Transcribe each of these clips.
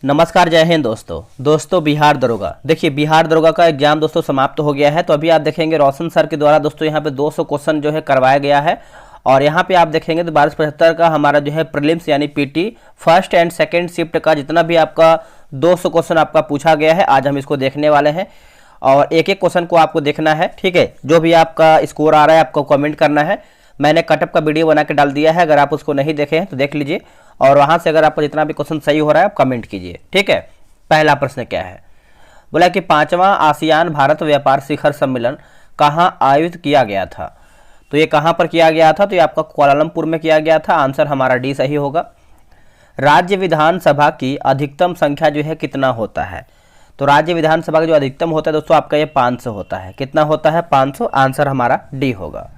नमस्कार, जय हिंद दोस्तों बिहार दरोगा। देखिए, बिहार दरोगा का एग्जाम दोस्तों समाप्त हो गया है। तो अभी आप देखेंगे रोशन सर के द्वारा दोस्तों यहाँ पे 200 क्वेश्चन जो है करवाया गया है। और यहाँ पे आप देखेंगे तो 1275 का हमारा जो है प्रीलिम्स यानी PT first and second shift का जितना भी आपका 200 क्वेश्चन आपका पूछा गया है, आज हम इसको देखने वाले हैं। और एक एक क्वेश्चन को आपको देखना है, ठीक है। जो भी आपका स्कोर आ रहा है आपको कमेंट करना है। मैंने कटअप का वीडियो बना के डाल दिया है, अगर आप उसको नहीं देखे हैं तो देख लीजिए। और वहां से अगर आपको जितना भी क्वेश्चन सही हो रहा है आप कमेंट कीजिए, ठीक है। पहला प्रश्न क्या है, बोला कि 5वां आसियान भारत व्यापार शिखर सम्मेलन कहाँ आयोजित किया गया था। तो ये कहाँ पर किया गया था, तो ये आपका कुआलालंपुर में किया गया था। आंसर हमारा डी सही होगा। राज्य विधानसभा की अधिकतम संख्या जो है कितना होता है, तो राज्य विधानसभा का जो अधिकतम होता है दोस्तों आपका ये 500 होता है। कितना होता है, 500। आंसर हमारा डी होगा।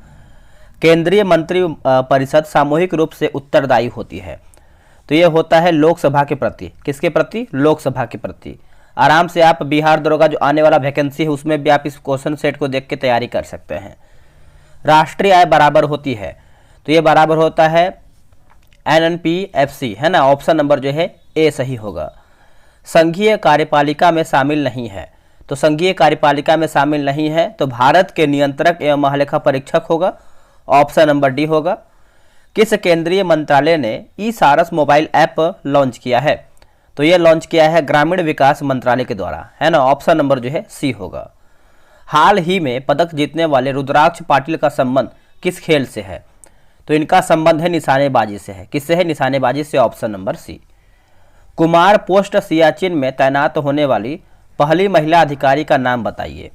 केंद्रीय मंत्री परिषद सामूहिक रूप से उत्तरदायी होती है, तो ये होता है लोकसभा के प्रति। किसके प्रति, लोकसभा के प्रति। आराम से आप बिहार दरोगा जो आने वाला वैकेंसी है उसमें भी आप इस क्वेश्चन सेट को देख के तैयारी कर सकते हैं। राष्ट्रीय आय बराबर होती है, तो ये बराबर होता है NNPFC, है ना। ऑप्शन नंबर जो है ए सही होगा। संघीय कार्यपालिका में शामिल नहीं है, तो संघीय कार्यपालिका में शामिल नहीं है तो भारत के नियंत्रक एवं महालेखा परीक्षक होगा। ऑप्शन नंबर डी होगा। किस केंद्रीय मंत्रालय ने ई सारस मोबाइल ऐप लॉन्च किया है, तो यह लॉन्च किया है ग्रामीण विकास मंत्रालय के द्वारा, है ना। ऑप्शन नंबर जो है सी होगा। हाल ही में पदक जीतने वाले रुद्राक्ष पाटिल का संबंध किस खेल से है, तो इनका संबंध है निशानेबाजी से है। किससे है, निशानेबाजी से। Option number C. Kumar post Siachen में तैनात होने वाली पहली महिला अधिकारी का नाम बताइए,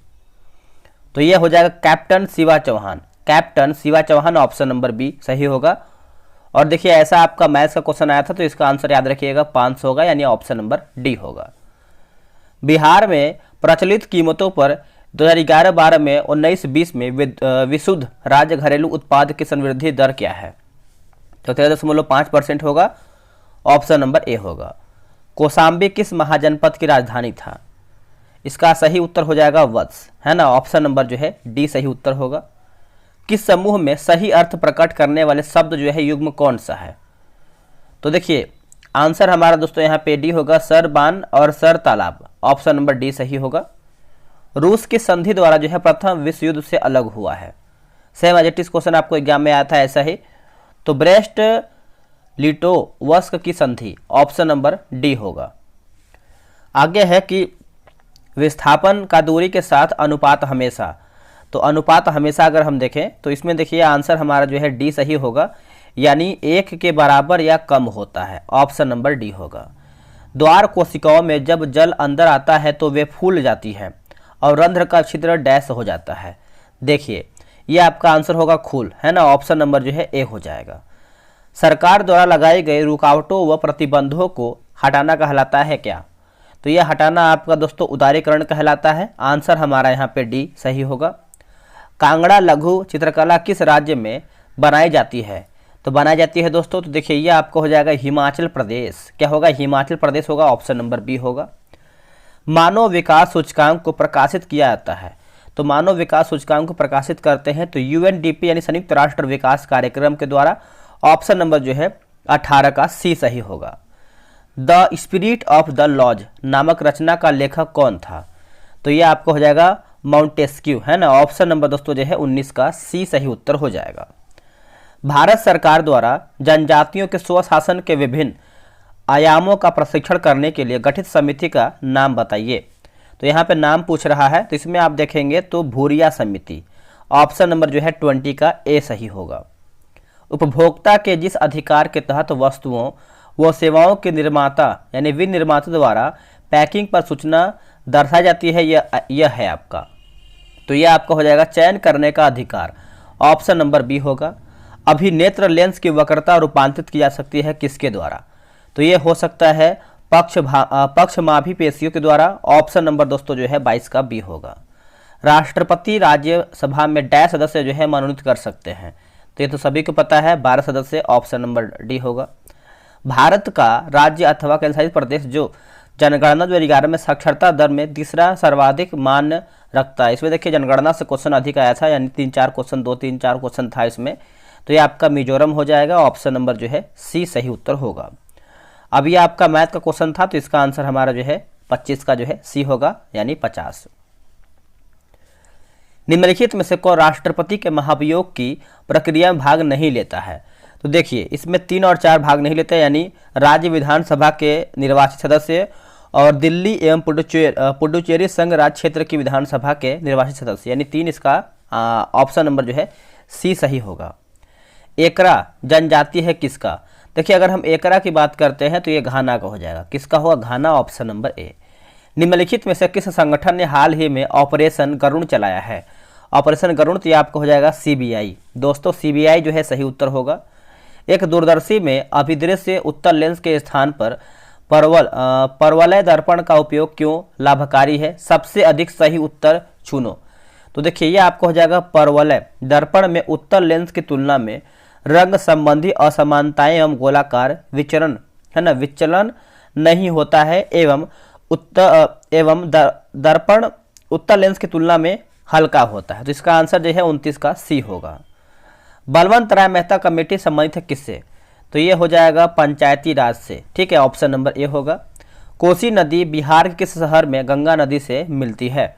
तो यह हो जाएगा captain Shiva Chauhan. Captain Shiva Chauhan, option number B सही होगा। और देखिए ऐसा आपका मैथ्स का क्वेश्चन आया था तो इसका आंसर याद रखिएगा 500 होगा, यानी ऑप्शन नंबर डी होगा। बिहार में प्रचलित कीमतों पर 2011-12 में 19-20 में विशुद्ध राज्य घरेलू उत्पाद की संवृद्धि दर क्या है, तो 13.5% होगा। ऑप्शन नंबर ए होगा। कौशाम्बी किस महाजनपद की राजधानी था, इसका सही उत्तर हो जाएगा वत्स, है ना। ऑप्शन नंबर जो है डी सही उत्तर होगा। किस समूह में सही अर्थ प्रकट करने वाले शब्द जो है युग्म कौन सा है, तो देखिए आंसर हमारा दोस्तों यहाँ पे डी होगा, सर बान और सर तालाब। ऑप्शन नंबर डी सही होगा। रूस की संधि द्वारा जो है प्रथम विश्व युद्ध से अलग हुआ है, same as it is question आपको एग्जाम में आया था ऐसा ही। तो ब्रेस्ट लिटोवस्क की संधि, ऑप्शन नंबर डी होगा। आगे है कि विस्थापन का दूरी के साथ अनुपात हमेशा, तो अनुपात हमेशा अगर हम देखें तो इसमें देखिए आंसर हमारा जो है डी सही होगा, यानी 1 के बराबर या कम होता है। ऑप्शन नंबर डी होगा। द्वार कोशिकाओं में जब जल अंदर आता है तो वे फूल जाती है और रंध्र का छिद्र डैश हो जाता है। देखिए ये आपका आंसर होगा खूल, है ना। ऑप्शन नंबर जो है ए हो जाएगा। सरकार द्वारा लगाई गई रुकावटों व प्रतिबंधों को हटाना कहलाता है क्या, तो यह हटाना आपका दोस्तों उदारीकरण कहलाता है। आंसर हमारा यहाँ पे डी सही होगा। कांगड़ा लघु चित्रकला किस राज्य में बनाई जाती है, तो बनाई जाती है दोस्तों, तो देखिए ये आपको हो जाएगा हिमाचल प्रदेश। क्या होगा, हिमाचल प्रदेश होगा। ऑप्शन नंबर बी होगा। मानव विकास सूचकांक को प्रकाशित किया जाता है, तो मानव विकास सूचकांक को प्रकाशित करते हैं तो UNDP यानी संयुक्त राष्ट्र विकास कार्यक्रम के द्वारा। ऑप्शन नंबर जो है 18 का सी सही होगा। The Spirit of the Laws नामक रचना का लेखक कौन था, तो ये आपको हो जाएगा माउंटेस्क्यू, है ना। ऑप्शन नंबर दोस्तों जो है 19 का सी सही उत्तर हो जाएगा। भारत सरकार द्वारा जनजातियों के स्वशासन के विभिन्न आयामों का प्रशिक्षण करने के लिए गठित समिति का नाम बताइए, तो यहाँ पे नाम पूछ रहा है तो इसमें आप देखेंगे तो भूरिया समिति। ऑप्शन नंबर जो है 20 का ए सही होगा। उपभोक्ता के जिस अधिकार के तहत वस्तुओं व सेवाओं के निर्माता यानी विनिर्माता द्वारा पैकिंग पर सूचना दर्शाई जाती है, यह है आपका, तो यह आपका हो जाएगा चयन करने का अधिकार। ऑप्शन नंबर बी होगा। अभिनेत्र लेंस की वक्रता रूपांतरित की जा सकती है किसके द्वारा, तो यह हो सकता है पक्षमाभी पेशियों के द्वारा। ऑप्शन नंबर दोस्तों जो है 22 का बी होगा। राष्ट्रपति राज्यसभा में डैश सदस्य जो है मनोनीत कर सकते हैं, तो ये तो सभी को पता है 12 सदस्य। ऑप्शन नंबर डी होगा। भारत का राज्य अथवा केंद्रशासित प्रदेश जो जनगणना 2011 में साक्षरता दर में तीसरा सर्वाधिक मान रखता है, इसमें देखिए जनगणना से क्वेश्चन अधिक आया था, यानी 3-4 क्वेश्चन 2-3-4 क्वेश्चन था इसमें, तो ये आपका मिजोरम हो जाएगा। ऑप्शन नंबर जो है सी सही उत्तर होगा। अब ये आपका मैथ का क्वेश्चन था, तो इसका आंसर हमारा जो है 25 का जो है सी होगा, यानी 50। निम्नलिखित में से कौन राष्ट्रपति के महाभियोग की प्रक्रिया में भाग नहीं लेता है? तो देखिए इसमें 3 और 4 भाग नहीं लेते, यानी राज्य विधानसभा के निर्वाचित सदस्य और दिल्ली एवं पुडुचेरी संघ राज्य क्षेत्र की विधानसभा के निर्वाचित सदस्य, यानी 3 इसका ऑप्शन नंबर जो है सी सही होगा। एकरा जनजाति है किसका? देखिए अगर हम एकरा की बात करते हैं तो ये घाना का हो जाएगा। किसका होगा? घाना, ऑप्शन नंबर ए। निम्नलिखित में से किस संगठन ने हाल ही में ऑपरेशन गरुण चलाया है? ऑपरेशन गरुण, तो ये आपको हो जाएगा सीबीआई। दोस्तों सीबीआई जो है सही उत्तर होगा। एक दूरदर्शी में अभिदृश्य उत्तल लेंस के स्थान पर परवलय दर्पण का उपयोग क्यों लाभकारी है? सबसे अधिक सही उत्तर चुनो। तो देखिए ये आपको हो जाएगा परवलय दर्पण में उत्तल लेंस की तुलना में रंग संबंधी असमानताएं एवं गोलाकार विचरण है ना, विचलन नहीं होता है एवं दर्पण उत्तल लेंस की तुलना में हल्का होता है। तो इसका आंसर जो है 29 का सी होगा। बलवंत राय मेहता कमेटी संबंधित है किससे? तो ये हो जाएगा पंचायती राज से, ठीक है, ऑप्शन नंबर ए होगा। कोसी नदी बिहार के किस शहर में गंगा नदी से मिलती है?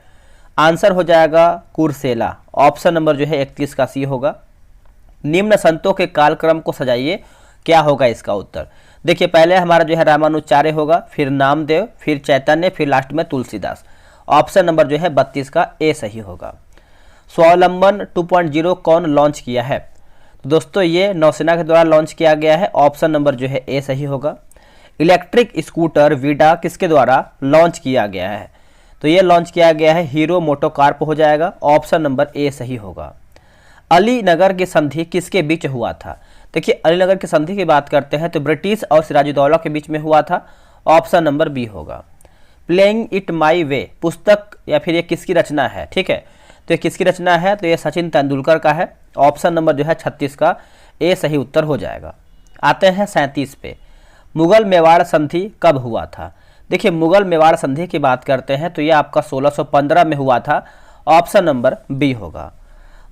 आंसर हो जाएगा कुर्सेला, ऑप्शन नंबर जो है 31 का सी होगा। निम्न संतों के कालक्रम को सजाइए, क्या होगा इसका उत्तर? देखिए पहले हमारा जो है रामानुजाचार्य होगा, फिर नामदेव, फिर चैतन्य, फिर लास्ट में तुलसीदास। ऑप्शन नंबर जो है 32 का ए सही होगा। स्वावलंबन 2.0 कौन लॉन्च किया है? तो दोस्तों ये नौसेना के द्वारा लॉन्च किया गया है, ऑप्शन नंबर जो है ए सही होगा। इलेक्ट्रिक स्कूटर वीडा किसके द्वारा लॉन्च किया गया है? तो ये लॉन्च किया गया है हीरो मोटोकॉर्प हो जाएगा, ऑप्शन नंबर ए सही होगा। अलीनगर की संधि किसके बीच हुआ था? देखिए अलीनगर की संधि की बात करते हैं तो ब्रिटिश और सिराजुद्दौला के बीच में हुआ था, ऑप्शन नंबर बी होगा। प्लेइंग इट माई वे पुस्तक या फिर ये किसकी रचना है? ठीक है, तो ये किसकी रचना है? तो ये सचिन तेंदुलकर का है, ऑप्शन नंबर जो है 36 का ए सही उत्तर हो जाएगा। आते हैं 37 पे। मुगल मेवाड़ संधि कब हुआ था? देखिए मुगल मेवाड़ संधि की बात करते हैं तो ये आपका 1615 में हुआ था, ऑप्शन नंबर बी होगा।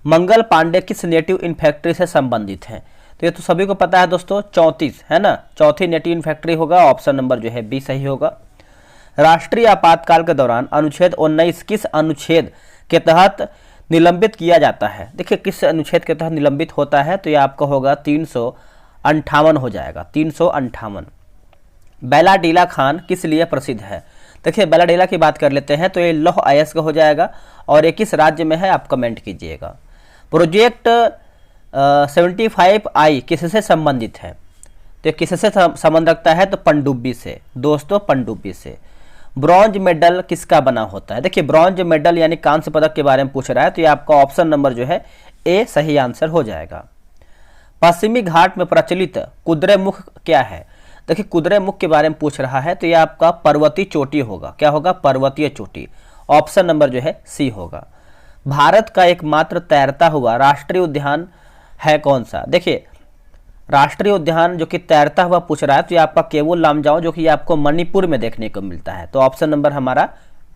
मंगल पांडे किस नेटिव इन्फेक्ट्री से संबंधित हैं? तो ये तो सभी को पता है दोस्तों, 34 है ना, चौथी नेटिव इन्फेक्ट्री होगा, ऑप्शन नंबर जो है बी सही होगा। राष्ट्रीय आपातकाल के दौरान अनुच्छेद 19 किस अनुच्छेद के तहत निलंबित किया जाता है? देखिए किस अनुच्छेद के तहत निलंबित होता है? तो ये आपका होगा 358 हो जाएगा, 358। बैलाडीला खान किस लिए प्रसिद्ध है? देखिए बैलाडीला की बात कर लेते हैं तो ये लौह अयस्क हो जाएगा और ये किस राज्य में है आप कमेंट कीजिएगा। प्रोजेक्ट 75I किससे संबंधित है? तो किससे संबंध रखता है? तो पनडुब्बी से, दोस्तों पनडुब्बी से। ब्रॉन्ज मेडल किसका बना होता है? देखिए ब्रॉन्ज मेडल यानी कांस्य पदक के बारे में पूछ रहा है, तो ये आपका ऑप्शन नंबर जो है ए सही आंसर हो जाएगा। पश्चिमी घाट में प्रचलित कुद्रेमुख क्या है? देखिए कुद्रेमुख के बारे में पूछ रहा है, तो ये आपका पर्वतीय चोटी होगा। क्या होगा? पर्वतीय चोटी, ऑप्शन नंबर जो है सी होगा। भारत का एकमात्र तैरता हुआ राष्ट्रीय उद्यान है कौन सा? देखिए राष्ट्रीय उद्यान जो कि तैरता हुआ पूछ रहा है, तो ये आपका केवल लामजाओ जो कि आपको मणिपुर में देखने को मिलता है, तो ऑप्शन नंबर हमारा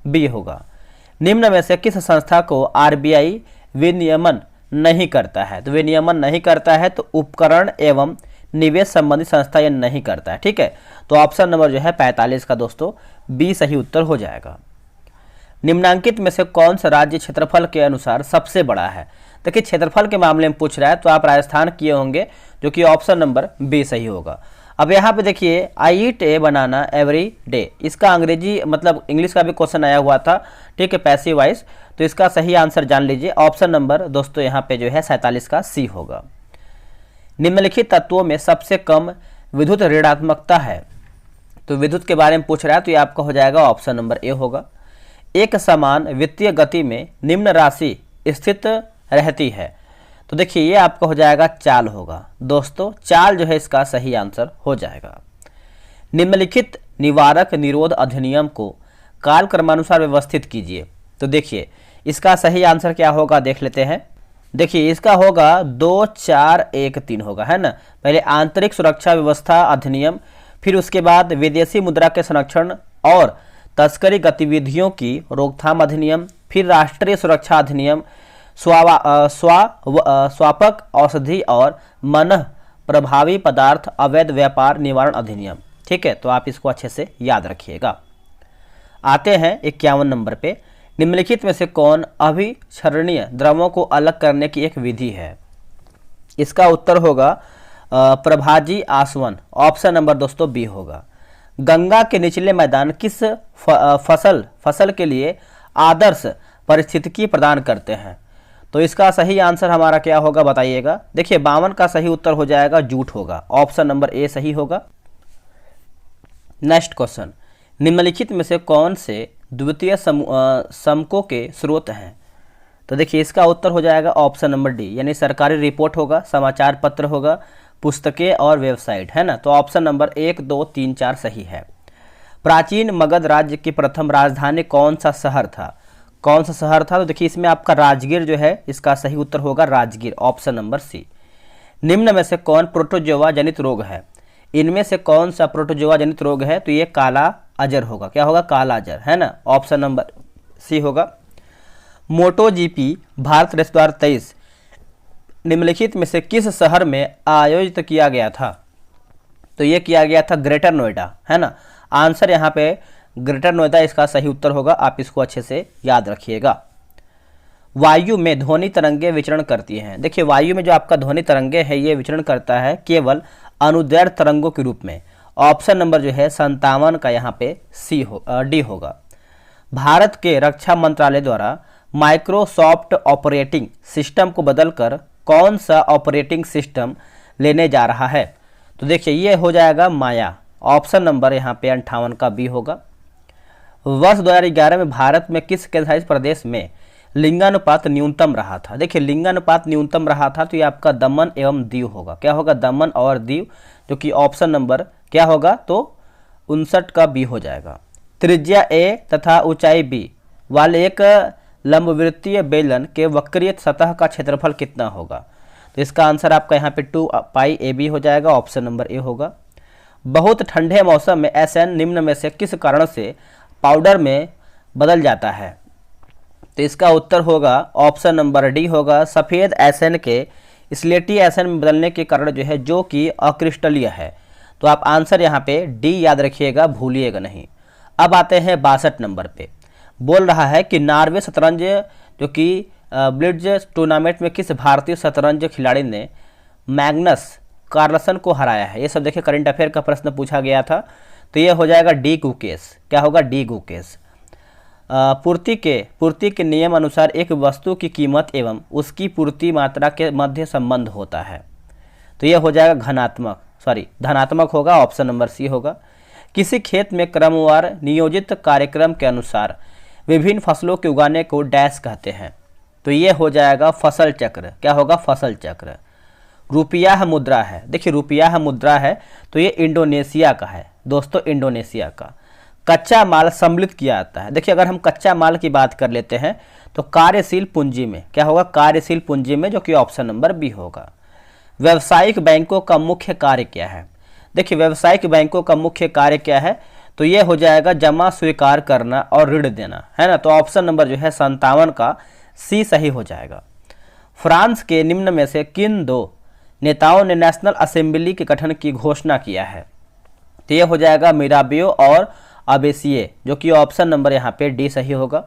बी होगा। निम्न में से किस संस्था को आरबीआई विनियमन नहीं करता है? तो विनियमन नहीं करता है तो उपकरण एवं निवेश संबंधी संस्था ये नहीं करता है, ठीक है, तो ऑप्शन नंबर जो है 45 का दोस्तों बी सही उत्तर हो जाएगा। निम्नांकित में से कौन सा राज्य क्षेत्रफल के अनुसार सबसे बड़ा है? देखिए क्षेत्रफल के मामले में पूछ रहा है तो आप राजस्थान किए होंगे, जो कि ऑप्शन नंबर बी सही होगा। अब यहाँ पे देखिए आई ईट ए बनाना एवरी डे, इसका अंग्रेजी मतलब इंग्लिश का भी क्वेश्चन आया हुआ था, ठीक है, पैसिव वॉइस, तो इसका सही आंसर जान लीजिए, ऑप्शन नंबर दोस्तों यहाँ पे जो है 47 का सी होगा। निम्नलिखित तत्वों में सबसे कम विद्युत ऋणात्मकता है? तो विद्युत के बारे में पूछ रहा है, तो ये आपका हो जाएगा ऑप्शन नंबर ए होगा। एक समान वित्तीय गति में निम्न राशि स्थित रहती है? तो देखिए ये आपका हो जाएगा चाल होगा, दोस्तों चाल जो है इसका सही आंसर हो जाएगा। निम्नलिखित निवारक निरोध अधिनियम को काल क्रमानुसार व्यवस्थित कीजिए। तो देखिए इसका सही आंसर क्या होगा देख लेते हैं। देखिए इसका होगा 2413 होगा, है ना। पहले आंतरिक सुरक्षा व्यवस्था अधिनियम, फिर उसके बाद विदेशी मुद्रा के संरक्षण और तस्करी गतिविधियों की रोकथाम अधिनियम, फिर राष्ट्रीय सुरक्षा अधिनियम, स्वापक औषधि और मन प्रभावी पदार्थ अवैध व्यापार निवारण अधिनियम। ठीक है, तो आप इसको अच्छे से याद रखिएगा। आते हैं 51 नंबर पे, निम्नलिखित में से कौन अभिक्षरणीय द्रवों को अलग करने की एक विधि है? इसका उत्तर होगा प्रभाजी आसवन, ऑप्शन नंबर दोस्तों बी होगा। गंगा के निचले मैदान किस फसल के लिए आदर्श परिस्थितिकी प्रदान करते हैं? तो इसका सही आंसर हमारा क्या होगा बताइएगा। देखिए 52 का सही उत्तर हो जाएगा जूट होगा, ऑप्शन नंबर ए सही होगा। नेक्स्ट क्वेश्चन, निम्नलिखित में से कौन से द्वितीय समकों के स्रोत हैं? तो देखिए इसका उत्तर हो जाएगा ऑप्शन नंबर डी, यानी सरकारी रिपोर्ट होगा, समाचार पत्र होगा, पुस्तकें और वेबसाइट, है ना। तो ऑप्शन नंबर 1, 2, 3, 4 सही है। प्राचीन मगध राज्य की प्रथम राजधानी कौन सा शहर था? कौन सा शहर था? तो देखिए इसमें आपका राजगीर जो है, इसका सही उत्तर होगा राजगीर, ऑप्शन नंबर सी। निम्न में से कौन प्रोटोजोआ जनित रोग है? इनमें से कौन सा प्रोटोजोआ जनित रोग है? तो ये काला अजर होगा। क्या होगा? काला अजर, है ना, ऑप्शन नंबर सी होगा। मोटो जीपी भारत 2023 निम्नलिखित में से किस शहर में आयोजित किया गया था? तो ये किया गया था ग्रेटर नोएडा, है ना। आंसर यहाँ पे ग्रेटर नोएडा इसका सही उत्तर होगा, आप इसको अच्छे से याद रखिएगा। वायु में ध्वनि तरंगे विचरण करती हैं। देखिए वायु में जो आपका ध्वनि तरंगे है ये विचरण करता है केवल अनुदैर्घ्य तरंगों के रूप में, ऑप्शन नंबर जो है 57 का यहाँ पे डी होगा। भारत के रक्षा मंत्रालय द्वारा माइक्रोसॉफ्ट ऑपरेटिंग सिस्टम को बदलकर कौन सा ऑपरेटिंग सिस्टम लेने जा रहा है? तो देखिए ये हो जाएगा माया, ऑप्शन नंबर यहाँ पे 58 का बी होगा। वर्ष 2011 में भारत में किस केंद्रशासित प्रदेश में लिंगानुपात न्यूनतम रहा था? देखिए लिंगानुपात न्यूनतम रहा था तो ये आपका दमन एवं दीव होगा। क्या होगा? दमन और दीव, जो कि ऑप्शन नंबर क्या होगा? तो 59 का बी हो जाएगा। त्रिज्या ए तथा ऊंचाई बी वाले एक लंबवृत्तीय बेलन के वक्रीय सतह का क्षेत्रफल कितना होगा? तो इसका आंसर आपका यहाँ पे 2 पाई ए बी हो जाएगा, ऑप्शन नंबर ए होगा। बहुत ठंडे मौसम में एसएन निम्न में से किस कारण से पाउडर में बदल जाता है? तो इसका उत्तर होगा ऑप्शन नंबर डी होगा। सफ़ेद एसएन के स्लेटी एसएन में बदलने के कारण जो है, जो कि अक्रिस्टलीय है। तो आप आंसर यहाँ पे डी याद रखिएगा, भूलिएगा नहीं। अब आते हैं 62 नंबर पे, बोल रहा है कि नॉर्वे शतरंज जो कि ब्लिट्ज टूर्नामेंट में किस भारतीय शतरंज खिलाड़ी ने मैग्नस कार्लसन को हराया है? ये सब देखिए करंट अफेयर का प्रश्न पूछा गया था, तो ये हो जाएगा डी गुकेश। क्या होगा? डी गुकेश। पूर्ति के नियम अनुसार एक वस्तु की कीमत एवं उसकी पूर्ति मात्रा के मध्य संबंध होता है, तो ये हो जाएगा धनात्मक होगा, ऑप्शन नंबर सी होगा। किसी खेत में क्रमवार नियोजित कार्यक्रम के अनुसार विभिन्न फसलों के उगाने को डैश कहते हैं? तो ये हो जाएगा फसल चक्र। क्या होगा? फसल चक्र। रुपया मुद्रा है, देखिए रुपया मुद्रा है तो ये इंडोनेशिया का है दोस्तों, इंडोनेशिया का। कच्चा माल सम्मिलित किया जाता है। देखिए अगर हम कच्चा माल की बात कर लेते हैं तो कार्यशील पूंजी में, क्या होगा? कार्यशील पूंजी में, जो कि ऑप्शन नंबर बी होगा। व्यावसायिक बैंकों का मुख्य कार्य क्या है? देखिए व्यावसायिक बैंकों का मुख्य कार्य क्या है? तो ये हो जाएगा जमा स्वीकार करना और ऋण देना, है ना। तो ऑप्शन नंबर जो है 57 का सी सही हो जाएगा। फ्रांस के निम्न में से किन दो नेताओं ने नेशनल असेंबली के गठन की घोषणा किया है? तो ये हो जाएगा मिराबियो और अबेसिये, जो कि ऑप्शन नंबर यहाँ पे डी सही होगा।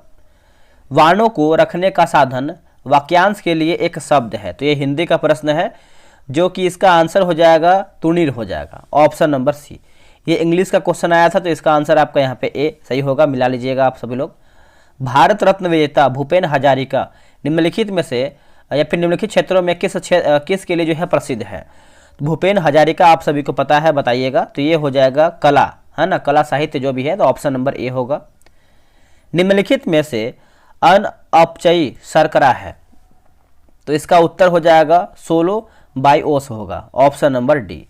वाणों को रखने का साधन वाक्यांश के लिए एक शब्द है, तो ये हिंदी का प्रश्न है, जो कि इसका आंसर हो जाएगा तुनीर हो जाएगा, ऑप्शन नंबर सी। ये इंग्लिश का क्वेश्चन आया था तो इसका आंसर आपका यहाँ पे ए सही होगा, मिला लीजिएगा आप सभी लोग। भारत रत्न विजेता भूपेन हजारिका निम्नलिखित में से या फिर निम्नलिखित क्षेत्रों में किस के लिए जो है प्रसिद्ध है? तो भूपेन हजारिका आप सभी को पता है, बताइएगा। तो ये हो जाएगा कला, है ना, कला साहित्य जो भी है, तो ऑप्शन नंबर ए होगा। निम्नलिखित में से अनअपचयी शर्करा है? तो इसका उत्तर हो जाएगा सोलो बाइओस होगा, ऑप्शन नंबर डी।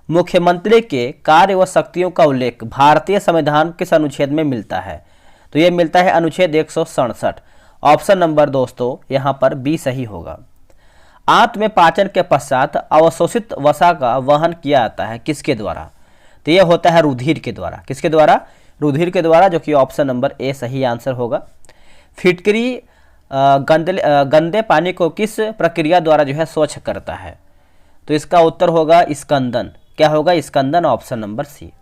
मुख्यमंत्री के कार्य व शक्तियों का उल्लेख भारतीय संविधान किस अनुच्छेद में मिलता है? तो ये मिलता है अनुच्छेद 167, ऑप्शन नंबर दोस्तों यहाँ पर बी सही होगा। आंत में पाचन के पश्चात अवशोषित वसा का वहन किया जाता है किसके द्वारा? तो ये होता है रुधिर के द्वारा। किसके द्वारा? रुधिर के द्वारा, जो कि ऑप्शन नंबर ए सही आंसर होगा। फिटकरी गंदे पानी को किस प्रक्रिया द्वारा जो है स्वच्छ करता है? तो इसका उत्तर होगा स्कंदन। क्या होगा? स्कंदन, ऑप्शन नंबर सी।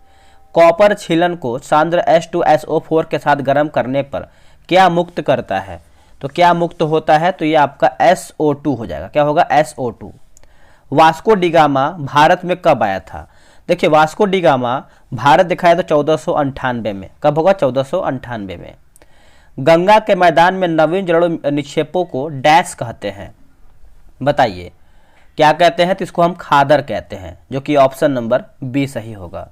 कॉपर छीलन को सांद्र H2SO4 के साथ गर्म करने पर क्या मुक्त करता है? तो क्या मुक्त होता है? तो ये आपका SO2 हो जाएगा। क्या होगा? SO2। Vasco D gamma Bharat में कब आया था? देखिए वास्को डी गामा भारत दिखाया तो 1498 में। कब होगा? 1498 में। गंगा के मैदान में नवीन जलोढ़ निक्षेपों को डैश कहते हैं, बताइए क्या कहते हैं? तो इसको हम खादर कहते हैं, जो कि ऑप्शन नंबर बी सही होगा।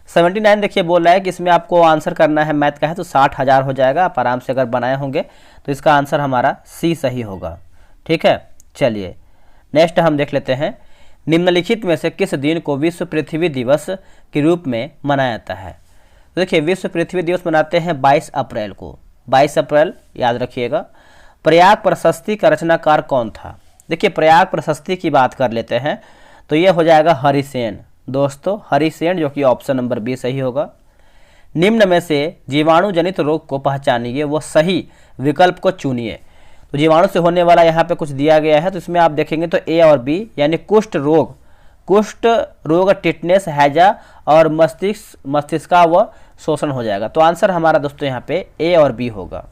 79 देखिए बोल रहा है कि इसमें आपको आंसर करना है, मैथ का है तो 60,000 हो जाएगा। आप आराम से अगर बनाए होंगे तो इसका आंसर हमारा सी सही होगा। ठीक है, चलिए नेक्स्ट हम देख लेते हैं। निम्नलिखित में से किस दिन को विश्व पृथ्वी दिवस के रूप में मनाया जाता है? तो देखिए विश्व पृथ्वी दिवस मनाते हैं 22 अप्रैल को। 22 अप्रैल याद रखिएगा। प्रयाग प्रशस्ति का रचनाकार कौन था? देखिए प्रयाग प्रशस्ति की बात कर लेते हैं तो ये हो जाएगा हरिसेन। दोस्तों हरिसेन, जो कि ऑप्शन नंबर बी सही होगा। निम्न में से जीवाणु जनित रोग को पहचानिए, वो सही विकल्प को चुनिए। तो जीवाणु से होने वाला यहाँ पे कुछ दिया गया है, तो इसमें आप देखेंगे तो ए और बी, यानी कुष्ठ रोग, टिटनेस, हैजा और मस्तिष्क का व शोषण हो जाएगा। तो आंसर हमारा दोस्तों यहाँ पे ए और बी होगा।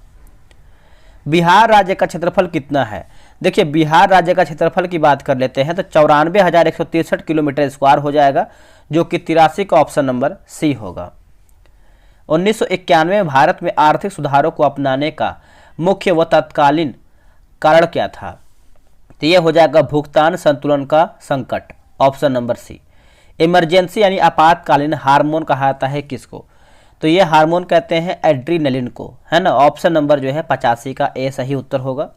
बिहार राज्य का क्षेत्रफल कितना है? देखिए बिहार राज्य का क्षेत्रफल की बात कर लेते हैं तो 94,163 किलोमीटर स्क्वायर हो जाएगा, जो कि 83 का ऑप्शन नंबर सी होगा। 1991 में भारत में आर्थिक सुधारों को अपनाने का मुख्य व तत्कालीन कारण क्या था? तो यह हो जाएगा भुगतान संतुलन का संकट, ऑप्शन नंबर सी। इमरजेंसी यानी आपातकालीन हार्मोन कहा जाता है किसको? तो ये हार्मोन कहते हैं एड्रीनलिन को, है ना। ऑप्शन नंबर जो है 85 का ए सही उत्तर होगा।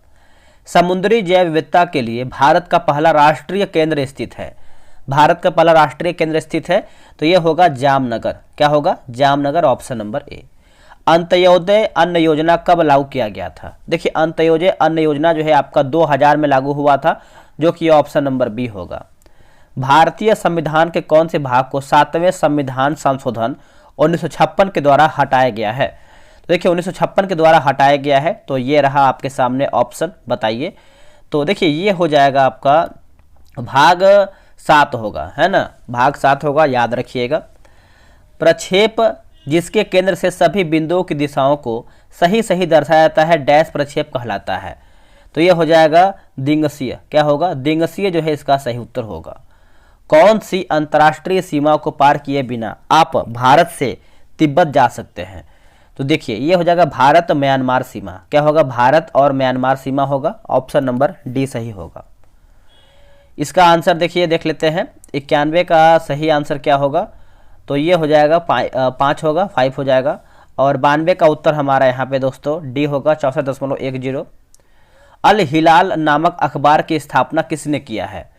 समुद्री जैव विविधता के लिए भारत का पहला राष्ट्रीय केंद्र स्थित है। भारत का पहला राष्ट्रीय केंद्र स्थित है तो ये होगा जामनगर। क्या होगा? Jamnagar, option number A. Antyodaya अन्न योजना कब लागू किया गया था? देखिए अंत्योदय अन्न योजना जो है आपका 2000 में लागू हुआ था, जो कि ऑप्शन नंबर बी होगा। भारतीय संविधान के कौन से भाग को 7वें संविधान संशोधन 1956 के द्वारा हटाया गया है? तो देखिए 1956 के द्वारा हटाया गया है, तो ये रहा आपके सामने ऑप्शन, बताइए। तो देखिए ये हो जाएगा आपका भाग 7 होगा, है ना, भाग 7 होगा, याद रखिएगा। प्रक्षेप जिसके केंद्र से सभी बिंदुओं की दिशाओं को सही सही दर्शाया जाता है डैश प्रक्षेप कहलाता है। तो ये हो जाएगा दिंगसीय। क्या होगा? दिंगसीय जो है इसका सही उत्तर होगा। कौन सी अंतर्राष्ट्रीय सीमा को पार किए बिना आप भारत से तिब्बत जा सकते हैं? तो देखिए ये हो जाएगा भारत म्यांमार सीमा। क्या होगा? भारत और म्यांमार सीमा होगा, ऑप्शन नंबर डी सही होगा। इसका आंसर देखिए देख लेते हैं। 91 का सही आंसर क्या होगा? तो ये हो जाएगा 5 होगा, 5 हो जाएगा। और 92 का उत्तर हमारा यहाँ पे दोस्तों डी होगा, 64.10। अल हिलाल नामक अखबार की स्थापना किसने किया है?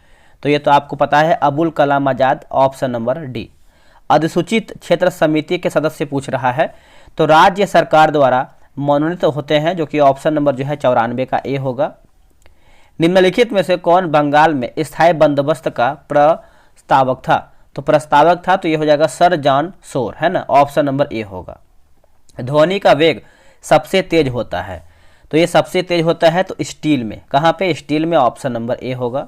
तो ये तो आपको पता है, Abul Kalam Azad, option number D. अधिसूचित क्षेत्र समिति के सदस्य पूछ रहा है, तो राज्य सरकार द्वारा मनोनीत होते हैं, जो कि ऑप्शन नंबर जो है 94 का ए होगा। निम्नलिखित में से कौन बंगाल में स्थायी बंदोबस्त का प्रस्तावक था? तो प्रस्तावक था तो ये हो जाएगा सर जॉन शोर, है ना, ऑप्शन नंबर ए होगा। ध्वनि का वेग सबसे तेज होता है, तो ये सबसे तेज होता है तो स्टील में। कहाँ पे? स्टील में, ऑप्शन नंबर ए होगा।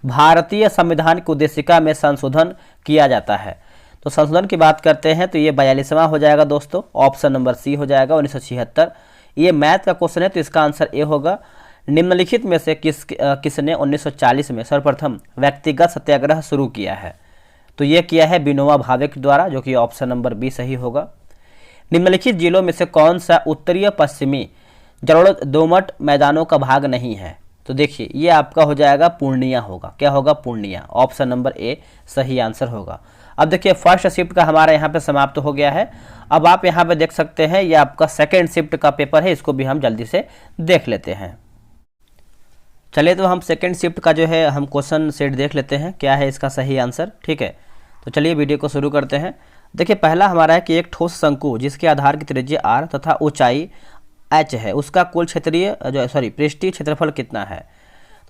भारतीय संविधान की उद्देशिका में संशोधन किया जाता है, तो संशोधन की बात करते हैं तो ये 42वां हो जाएगा दोस्तों, ऑप्शन नंबर सी हो जाएगा, 1976। ये मैथ का क्वेश्चन है तो इसका आंसर ए होगा। निम्नलिखित में से किसने 1940 में सर्वप्रथम व्यक्तिगत सत्याग्रह शुरू किया है? तो ये किया है विनोबा भावे के द्वारा, जो कि ऑप्शन नंबर बी सही होगा। निम्नलिखित जिलों में से कौन सा उत्तरीय पश्चिमी जलोढ़ दोमट मैदानों का भाग नहीं है? तो देखिए ये आपका हो जाएगा पूर्णिया होगा। क्या होगा? पूर्णिया, ऑप्शन नंबर ए सही आंसर होगा। अब देखिए फर्स्ट शिफ्ट का हमारा यहाँ पे समाप्त हो गया है। अब आप यहाँ पे देख सकते हैं ये आपका सेकेंड शिफ्ट का पेपर है, इसको भी हम जल्दी से देख लेते हैं। चलिए तो हम सेकेंड शिफ्ट का जो है हम क्वेश्चन सेट देख लेते हैं, क्या है इसका सही आंसर। ठीक है, तो चलिए वीडियो को शुरू करते हैं। देखिए पहला हमारा है कि एक ठोस शंकु जिसके आधार की त्रिज्या r तथा ऊंचाई h है, उसका कुल पृष्ठीय क्षेत्रफल कितना है?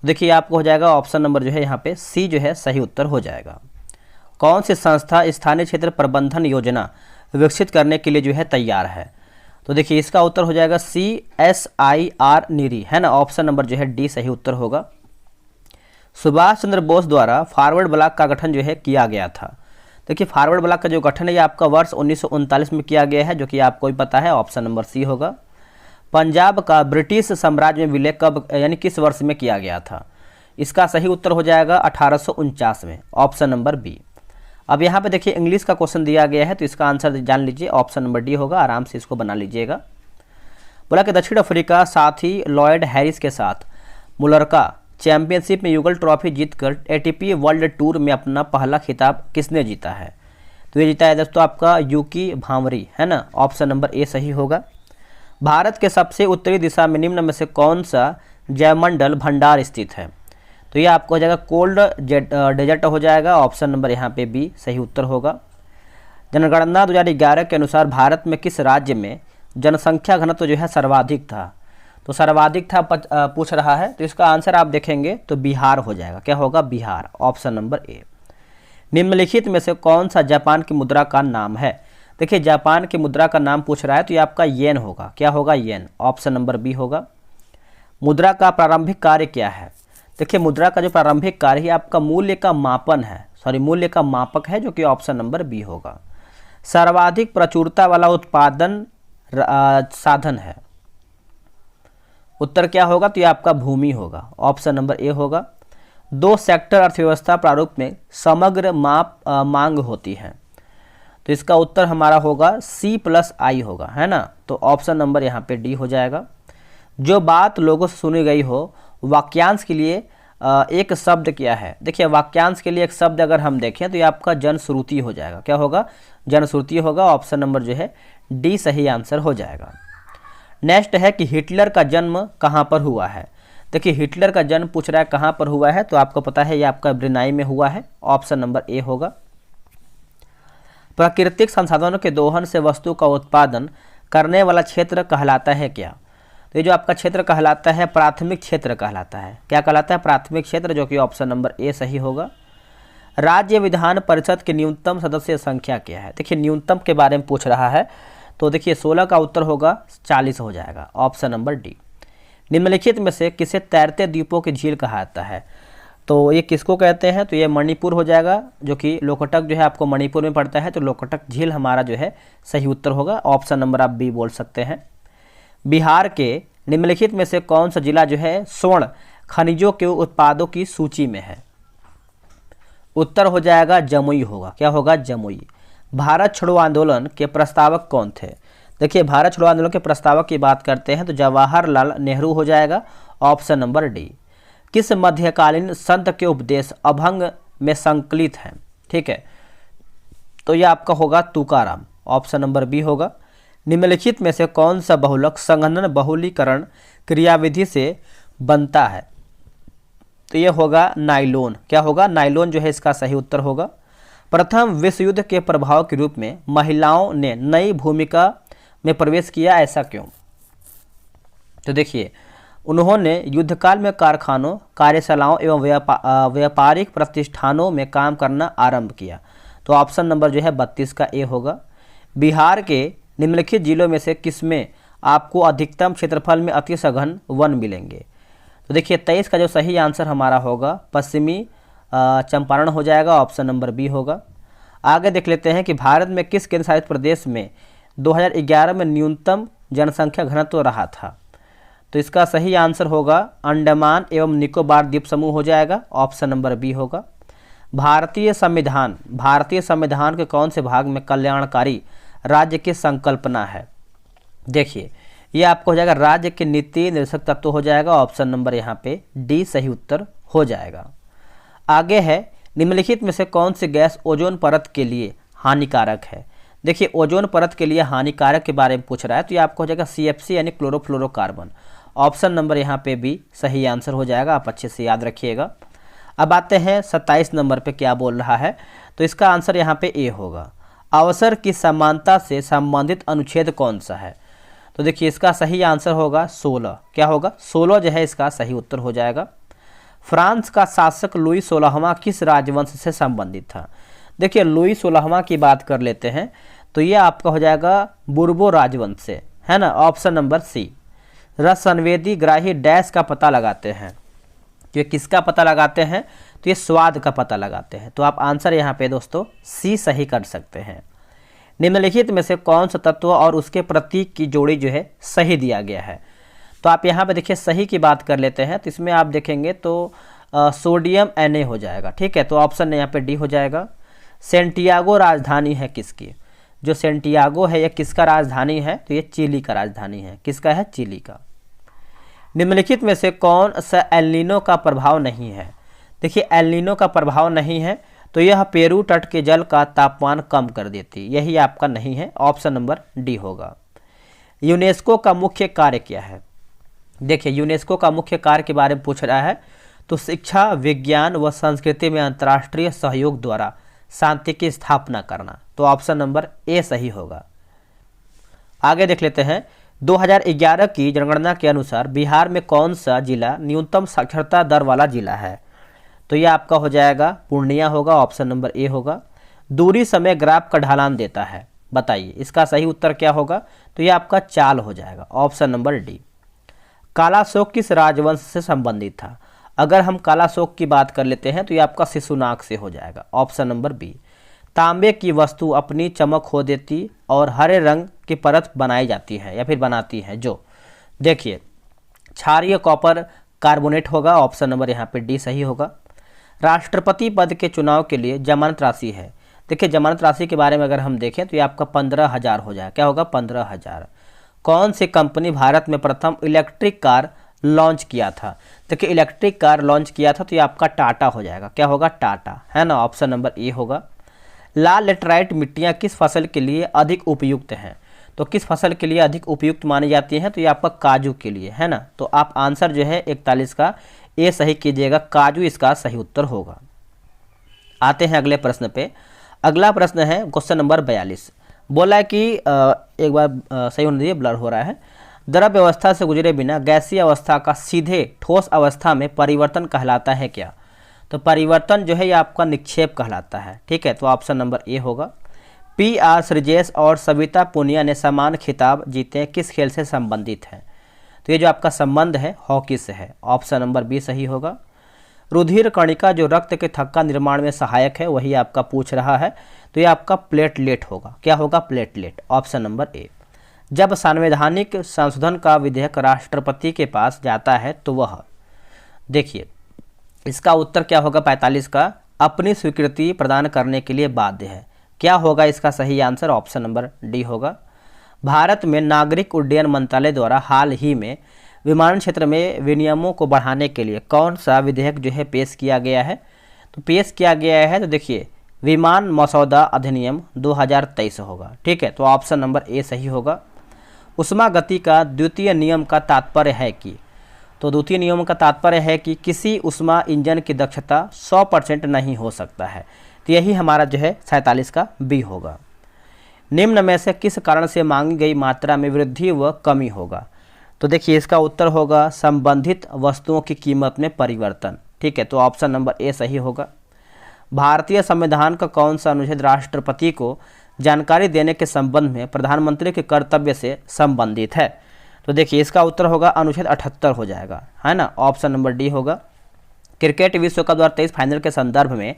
तो देखिए आपको हो जाएगा ऑप्शन नंबर जो है यहाँ पे सी जो है सही उत्तर हो जाएगा। कौन सी संस्था स्थानीय क्षेत्र प्रबंधन योजना विकसित करने के लिए जो है तैयार है? तो देखिए इसका उत्तर हो जाएगा CSIR नीरी, है ना, ऑप्शन नंबर जो है डी सही उत्तर होगा। सुभाष चंद्र बोस द्वारा फॉरवर्ड ब्लॉक का गठन जो है किया गया था, देखिए फॉरवर्ड ब्लॉक का जो गठन है ये आपका वर्ष 1939 में किया गया है, जो कि आपको भी पता है, ऑप्शन नंबर सी होगा। पंजाब का ब्रिटिश साम्राज्य में विलय कब यानी किस वर्ष में किया गया था? इसका सही उत्तर हो जाएगा 1849 में, ऑप्शन नंबर बी। अब यहाँ पे देखिए इंग्लिश का क्वेश्चन दिया गया है, तो इसका आंसर जान लीजिए, ऑप्शन नंबर डी होगा। आराम से इसको बना लीजिएगा। बोला कि दक्षिण अफ्रीका साथी लॉयड हैरिस के साथ मुल्लरका चैंपियनशिप में युगल ट्रॉफी जीतकर एटीपी वर्ल्ड टूर में अपना पहला खिताब किसने जीता है? तो ये जीता है दोस्तों आपका यूकी भांवरी, है ना, ऑप्शन नंबर ए सही होगा। भारत के सबसे उत्तरी दिशा में निम्न में से कौन सा जयमंडल भंडार स्थित है? तो ये आपको हो जाएगा कोल्ड डेजर्ट हो जाएगा, ऑप्शन नंबर यहाँ पे बी सही उत्तर होगा। जनगणना 2011 के अनुसार भारत में किस राज्य में जनसंख्या घनत्व जो है सर्वाधिक था? तो सर्वाधिक था पूछ रहा है, तो इसका आंसर आप देखेंगे तो बिहार हो जाएगा। क्या होगा? Bihar, option number A. निम्नलिखित में से कौन सा जापान की मुद्रा का नाम है? देखिए जापान की मुद्रा का नाम पूछ रहा है, तो ये आपका येन होगा। क्या होगा? येन, ऑप्शन नंबर बी होगा। मुद्रा का प्रारंभिक कार्य क्या है? देखिए मुद्रा का जो प्रारंभिक कार्य है आपका मूल्य का मापन है, मूल्य का मापक है, जो कि ऑप्शन नंबर बी होगा। सर्वाधिक प्रचुरता वाला उत्पादन साधन है, उत्तर क्या होगा? तो ये आपका भूमि होगा, ऑप्शन नंबर ए होगा। दो सेक्टर अर्थव्यवस्था प्रारूप में समग्र मांग होती है, तो इसका उत्तर हमारा होगा C+I होगा, है ना, तो ऑप्शन नंबर यहाँ पे डी हो जाएगा। जो बात लोगों से सुनी गई हो, वाक्यांश के लिए एक शब्द क्या है? देखिए वाक्यांश के लिए एक शब्द अगर हम देखें तो ये आपका जनश्रुति हो जाएगा। क्या होगा? जनश्रुति होगा, ऑप्शन नंबर जो है डी सही आंसर हो जाएगा। नेक्स्ट है कि हिटलर का जन्म कहाँ पर हुआ है? देखिए हिटलर का जन्म पूछ रहा है कहाँ पर हुआ है, तो आपको पता है ये आपका ब्रुनेई में हुआ है, ऑप्शन नंबर ए होगा। प्राकृतिक संसाधनों के दोहन से वस्तु का उत्पादन करने वाला क्षेत्र कहलाता है क्या? तो ये जो आपका क्षेत्र कहलाता है प्राथमिक क्षेत्र कहलाता है। क्या कहलाता है? प्राथमिक क्षेत्र, जो कि ऑप्शन नंबर ए सही होगा। राज्य विधान परिषद की न्यूनतम सदस्य संख्या क्या है? देखिए न्यूनतम के बारे में पूछ रहा है, तो देखिए 16 का उत्तर होगा 40 हो जाएगा, ऑप्शन नंबर डी। निम्नलिखित में से किसे तैरते द्वीपों की झील कहा जाता है? तो ये किसको कहते हैं? तो ये मणिपुर हो जाएगा, जो कि लोकटक जो है आपको मणिपुर में पड़ता है, तो लोकटक झील हमारा जो है सही उत्तर होगा, ऑप्शन नंबर आप बी बोल सकते हैं। बिहार के निम्नलिखित में से कौन सा जिला जो है स्वर्ण खनिजों के उत्पादों की सूची में है? उत्तर हो जाएगा जमुई होगा। क्या होगा? जमुई। भारत छोड़ो आंदोलन के प्रस्तावक कौन थे? देखिए भारत छोड़ो आंदोलन के प्रस्तावक की बात करते हैं तो जवाहरलाल नेहरू हो जाएगा, ऑप्शन नंबर डी। किस मध्यकालीन संत के उपदेश अभंग में संकलित हैं? ठीक है, तो यह आपका होगा तुकाराम, ऑप्शन नंबर बी होगा। निम्नलिखित में से कौन सा बहुलक संघनन बहुलीकरण क्रियाविधि से बनता है? तो ये होगा नाइलोन। क्या होगा? नाइलोन जो है इसका सही उत्तर होगा। प्रथम विश्व युद्ध के प्रभाव के रूप में महिलाओं ने नई भूमिका में प्रवेश किया, ऐसा क्यों? तो देखिए उन्होंने युद्धकाल में कारखानों, कार्यशालाओं एवं व्यापारिक प्रतिष्ठानों में काम करना आरंभ किया, तो ऑप्शन नंबर जो है 32 का ए होगा। बिहार के निम्नलिखित जिलों में से किसमें आपको अधिकतम क्षेत्रफल में अति सघन वन मिलेंगे? तो देखिए 23 का जो सही आंसर हमारा होगा पश्चिमी चंपारण हो जाएगा, ऑप्शन नंबर बी होगा। आगे देख लेते हैं कि भारत में किस केंद्र शासित प्रदेश में 2011 में न्यूनतम जनसंख्या घनत्व रहा था? तो इसका सही आंसर होगा अंडमान एवं निकोबार द्वीप समूह हो जाएगा, ऑप्शन नंबर बी होगा। भारतीय संविधान के कौन से भाग में कल्याणकारी राज्य की संकल्पना है? देखिए ये आपको हो जाएगा राज्य के नीति निर्देशक तत्व हो जाएगा, ऑप्शन नंबर यहाँ पे डी सही उत्तर हो जाएगा। आगे है निम्नलिखित में से कौन सी गैस ओजोन परत के लिए हानिकारक है? देखिए ओजोन परत के लिए हानिकारक के बारे में पूछ रहा है, तो ये आपको हो जाएगा CFC यानी क्लोरोफ्लोरोकार्बन, ऑप्शन नंबर यहाँ पे भी सही आंसर हो जाएगा, आप अच्छे से याद रखिएगा। अब आते हैं 27 नंबर पे क्या बोल रहा है, तो इसका आंसर यहाँ पे ए होगा। अवसर की समानता से संबंधित अनुच्छेद कौन सा है? तो देखिए इसका सही आंसर होगा 16। क्या होगा? 16 जो है इसका सही उत्तर हो जाएगा। फ्रांस का शासक लुई 16वां किस राजवंश से संबंधित था? देखिए लुई 16वां की बात कर लेते हैं, तो ये आपका हो जाएगा बुर्बो राजवंश से, है ना, ऑप्शन नंबर सी। रस संवेदी ग्राही डैश का पता लगाते हैं, ये किसका पता लगाते हैं? तो ये स्वाद का पता लगाते हैं। तो आप आंसर यहाँ पे दोस्तों सी सही कर सकते हैं। निम्नलिखित में से कौन सा तत्व और उसके प्रतीक की जोड़ी जो है सही दिया गया है। तो आप यहाँ पे देखिए सही की बात कर लेते हैं, तो इसमें आप देखेंगे तो सोडियम Na हो जाएगा, ठीक है। तो ऑप्शन यहाँ पे डी हो जाएगा। सेंटियागो राजधानी है किसकी? जो सेंटियागो है यह किसका राजधानी है? तो ये चिली का राजधानी है। किसका है? चिली का। निम्नलिखित में से कौन सा एल नीनो का प्रभाव नहीं है? देखिए एल नीनो का प्रभाव नहीं है तो यह पेरू तट के जल का तापमान कम कर देती, यही आपका नहीं है, ऑप्शन नंबर डी होगा। यूनेस्को का मुख्य कार्य क्या है? देखिए यूनेस्को का मुख्य कार्य के बारे में पूछ रहा है, तो शिक्षा, विज्ञान व संस्कृति में अंतर्राष्ट्रीय सहयोग द्वारा शांति की स्थापना करना। तो ऑप्शन नंबर ए सही होगा। आगे देख लेते हैं। 2011 की जनगणना के अनुसार बिहार में कौन सा जिला न्यूनतम साक्षरता दर वाला जिला है? तो यह आपका हो जाएगा पूर्णिया होगा, ऑप्शन नंबर ए होगा। दूरी समय ग्राफ का ढलान देता है, बताइए इसका सही उत्तर क्या होगा? तो यह आपका चाल हो जाएगा, ऑप्शन नंबर डी। कालाशोक किस राजवंश से संबंधित था? अगर हम कालाशोक की बात कर लेते हैं तो ये आपका शिशुनाग से हो जाएगा, ऑप्शन नंबर बी। तांबे की वस्तु अपनी चमक खो देती और हरे रंग की परत बनाई जाती है या फिर बनाती है जो, देखिए क्षारीय कॉपर कार्बोनेट होगा, ऑप्शन नंबर यहाँ पे डी सही होगा। राष्ट्रपति पद के चुनाव के लिए जमानत राशि है। देखिए जमानत राशि के बारे में अगर हम देखें तो ये आपका 15,000 हो जाएगा। क्या होगा? 15,000। कौन सी कंपनी भारत में प्रथम इलेक्ट्रिक कार लॉन्च किया था? देखिए इलेक्ट्रिक कार लॉन्च किया था तो ये आपका टाटा हो जाएगा। क्या होगा? टाटा, है ना, ऑप्शन नंबर ए होगा। लाल लेटराइट मिट्टियाँ किस फसल के लिए अधिक उपयुक्त हैं? तो किस फसल के लिए अधिक उपयुक्त मानी जाती हैं? तो ये आपका काजू के लिए, है ना। तो आप आंसर जो है 41 का ए सही कीजिएगा, काजू इसका सही उत्तर होगा। आते हैं अगले प्रश्न पे। अगला प्रश्न है क्वेश्चन नंबर 42। बोला है कि एक बार सही होने दीजिए, ब्लर हो रहा है। द्रव अवस्था से गुजरे बिना गैसीय अवस्था का सीधे ठोस अवस्था में परिवर्तन कहलाता है क्या? तो परिवर्तन जो है ये आपका निक्षेप कहलाता है, ठीक है। तो ऑप्शन नंबर ए होगा। PR श्रीजेश और सविता पुनिया ने समान खिताब जीते किस खेल से संबंधित है? तो ये जो आपका संबंध है हॉकी से है, ऑप्शन नंबर बी सही होगा। रुधिर कणिका जो रक्त के थक्का निर्माण में सहायक है वही आपका पूछ रहा है, तो ये आपका प्लेटलेट होगा। क्या होगा? Platelet, option number A. जब संवैधानिक संशोधन का विधेयक राष्ट्रपति के पास जाता है तो वह, देखिए इसका उत्तर क्या होगा? 45 का अपनी स्वीकृति प्रदान करने के लिए बाध्य है। क्या होगा इसका सही आंसर? ऑप्शन नंबर डी होगा। भारत में नागरिक उड्डयन मंत्रालय द्वारा हाल ही में विमानन क्षेत्र में विनियमों को बढ़ाने के लिए कौन सा विधेयक जो है पेश किया गया है? तो पेश किया गया है, तो देखिए विमान मसौदा अधिनियम 2023 होगा, ठीक है। तो ऑप्शन नंबर ए सही होगा। उष्मा गति का द्वितीय नियम का तात्पर्य है कि, तो द्वितीय नियम का तात्पर्य है कि किसी उष्मा इंजन की दक्षता 100% नहीं हो सकता है। तो यही हमारा जो है 47 का बी होगा। निम्न में से किस कारण से मांगी गई मात्रा में वृद्धि व कमी होगा? तो देखिए इसका उत्तर होगा संबंधित वस्तुओं की कीमत में परिवर्तन, ठीक है। तो ऑप्शन नंबर ए सही होगा। भारतीय संविधान का कौन सा अनुच्छेद राष्ट्रपति को जानकारी देने के संबंध में प्रधानमंत्री के कर्तव्य से संबंधित है? तो देखिए इसका उत्तर होगा अनुच्छेद 78 हो जाएगा, है ना, ऑप्शन नंबर डी होगा। क्रिकेट विश्व कप 2023 फाइनल के संदर्भ में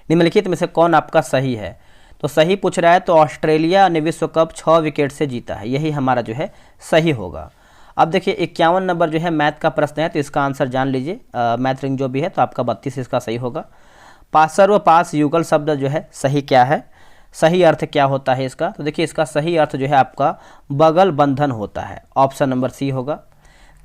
निम्नलिखित में से कौन आपका सही है? तो सही पूछ रहा है, तो ऑस्ट्रेलिया ने विश्व कप 6 विकेट से जीता है, यही हमारा जो है सही होगा। अब देखिए 51 नंबर जो है मैथ का प्रश्न है, तो इसका आंसर जान लीजिए। मैथ रिंग जो भी है तो आपका 32 इसका सही होगा। पास युगल शब्द जो है सही क्या है? सही अर्थ क्या होता है इसका? तो देखिए इसका सही अर्थ जो है आपका बगल बंधन होता है, ऑप्शन नंबर सी होगा।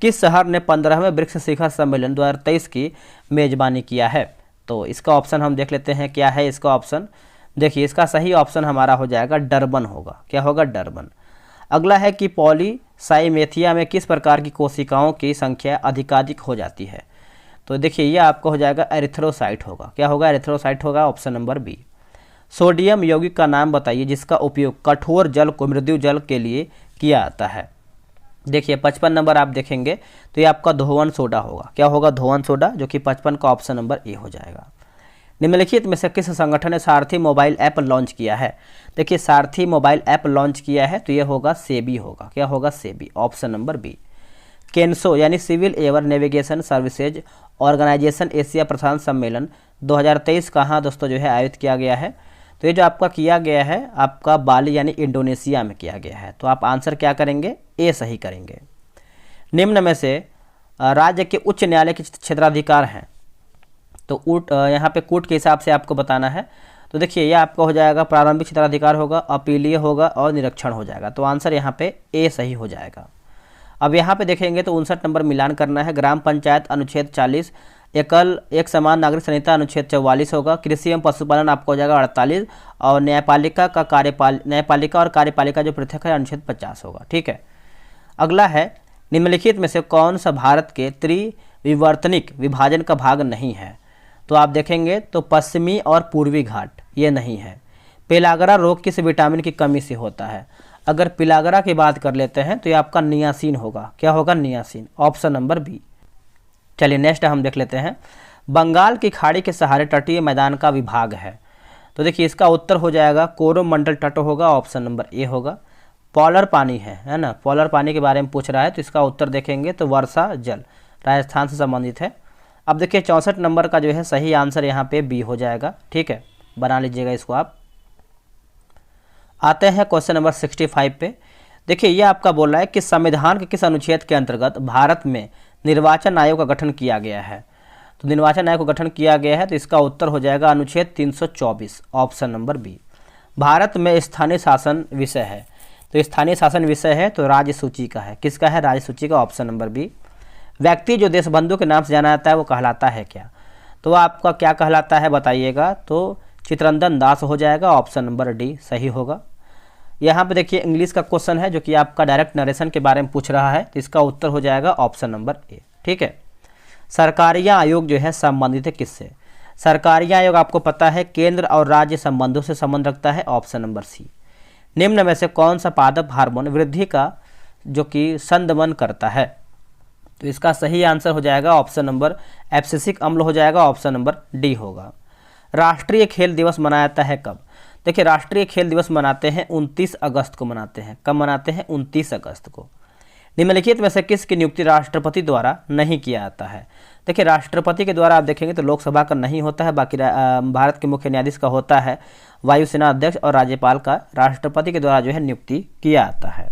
किस शहर ने 15वें ब्रिक्स शिखर सम्मेलन 2023 की मेजबानी किया है? तो इसका ऑप्शन हम देख लेते हैं क्या है इसका ऑप्शन। देखिए इसका सही ऑप्शन हमारा हो जाएगा डरबन होगा। क्या होगा? डरबन। अगला है कि पॉलीसाइमेथिया में किस प्रकार की कोशिकाओं की संख्या अधिकाधिक हो जाती है? तो देखिए ये आपको हो जाएगा एरिथ्रोसाइट होगा। क्या होगा? एरिथ्रोसाइट होगा, ऑप्शन नंबर बी। सोडियम यौगिक का नाम बताइए जिसका उपयोग कठोर जल को मृदु जल के लिए किया जाता है। देखिए 55 नंबर आप देखेंगे तो ये आपका धोवन सोडा होगा। क्या होगा? धोवन सोडा, जो कि 55 का ऑप्शन नंबर ए हो जाएगा। निम्नलिखित में से किस संगठन ने सारथी मोबाइल ऐप लॉन्च किया है? देखिए सारथी मोबाइल ऐप लॉन्च किया है तो ये होगा सेबी होगा। क्या होगा? SEBI, option number B. CANSO यानी civil air navigation services organisation Asia प्रशांत सम्मेलन 2023 कहाँ दोस्तों जो है आयोजित किया गया है? तो ये जो आपका किया गया है आपका बाली यानी इंडोनेशिया में किया गया है। तो आप आंसर क्या करेंगे? ए सही करेंगे। निम्न में से राज्य के उच्च न्यायालय के क्षेत्राधिकार हैं। तो यहाँ पे कूट के हिसाब से आपको बताना है। तो देखिए ये आपका हो जाएगा प्रारंभिक क्षेत्राधिकार होगा, अपीलीय होगा और निरीक्षण हो जाएगा। तो आंसर यहाँ पे ए सही हो जाएगा। अब यहाँ पे देखेंगे तो 59 नंबर मिलान करना है। ग्राम पंचायत अनुच्छेद 40, एकल एक समान नागरिक संहिता अनुच्छेद 44 होगा। कृषि एवं पशुपालन आपको हो जाएगा 48 और न्यायपालिका और कार्यपालिका जो पृथक है अनुच्छेद 50 होगा। ठीक है, अगला है निम्नलिखित में से कौन सा भारत के त्रिविवर्तनिक विभाजन का भाग नहीं है? तो आप देखेंगे तो पश्चिमी और पूर्वी घाट ये नहीं है। पेलागरा रोग किस विटामिन की कमी से होता है? अगर पिलागरा की बात कर लेते हैं तो ये आपका नियासिन होगा। क्या होगा? Niacin, option number B. चलिए नेक्स्ट हम देख लेते हैं। बंगाल की खाड़ी के सहारे तटीय मैदान का विभाग है। तो देखिए इसका उत्तर हो जाएगा कोरोमंडल तट होगा, ऑप्शन नंबर ए होगा। पॉलर पानी है ना, पॉलर पानी के बारे में पूछ रहा है तो इसका उत्तर देखेंगे तो वर्षा जल राजस्थान से संबंधित है। अब देखिए 64 नंबर का जो है सही आंसर यहाँ पे बी हो जाएगा। ठीक है, बना लीजिएगा इसको आप। आते हैं क्वेश्चन नंबर 65 पे। देखिए ये आपका बोल रहा है कि संविधान के किस अनुच्छेद के अंतर्गत भारत में निर्वाचन आयोग का गठन किया गया है? तो निर्वाचन आयोग का गठन किया गया है तो इसका उत्तर हो जाएगा अनुच्छेद 324, ऑप्शन नंबर बी। भारत में स्थानीय शासन विषय है। तो स्थानीय शासन विषय है तो राज्य सूची का है। किसका है? राज्य सूची का, ऑप्शन नंबर बी। व्यक्ति जो देशबंधु के नाम से जाना जाता है वो कहलाता है क्या? तो आपका क्या कहलाता है बताइएगा? तो चित्रंजन दास हो जाएगा, ऑप्शन नंबर डी सही होगा। यहाँ पे देखिए इंग्लिश का क्वेश्चन है जो कि आपका डायरेक्ट नरेशन के बारे में पूछ रहा है तो इसका उत्तर हो जाएगा ऑप्शन नंबर ए। ठीक है, सरकारिया आयोग जो है संबंधित है किससे? सरकारिया आयोग आपको पता है केंद्र और राज्य संबंधों से संबंध रखता है, ऑप्शन नंबर सी। निम्न में से कौन सा पादप हार्मोन वृद्धि का जो कि संदमन करता है? तो इसका सही आंसर हो जाएगा ऑप्शन नंबर एब्सिसिक अम्ल हो जाएगा, ऑप्शन नंबर डी होगा। राष्ट्रीय खेल दिवस मनाया जाता है कब? देखिए राष्ट्रीय खेल दिवस मनाते हैं 29 अगस्त को मनाते हैं। कब मनाते हैं? 29 अगस्त को। निम्नलिखित में से किसकी नियुक्ति राष्ट्रपति द्वारा नहीं किया जाता है? देखिए राष्ट्रपति के द्वारा आप देखेंगे तो लोकसभा का नहीं होता है, बाकी भारत के मुख्य न्यायाधीश का होता है, वायुसेना अध्यक्ष और राज्यपाल का राष्ट्रपति के द्वारा जो है नियुक्ति किया जाता है।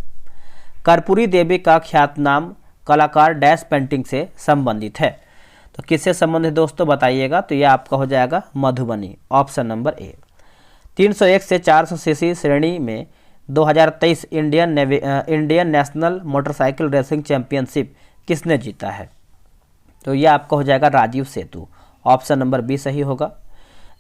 कर्पूरी देवी का ख्यातनाम कलाकार डैश पेंटिंग से संबंधित है। तो किससे संबंधित दोस्तों बताइएगा? तो यह आपका हो जाएगा मधुबनी, ऑप्शन नंबर ए। 301 से 400 सीसी श्रेणी में 2023 Indian national motorcycle racing championship किसने जीता है? तो यह आपका हो जाएगा राजीव सेतु, ऑप्शन नंबर बी सही होगा।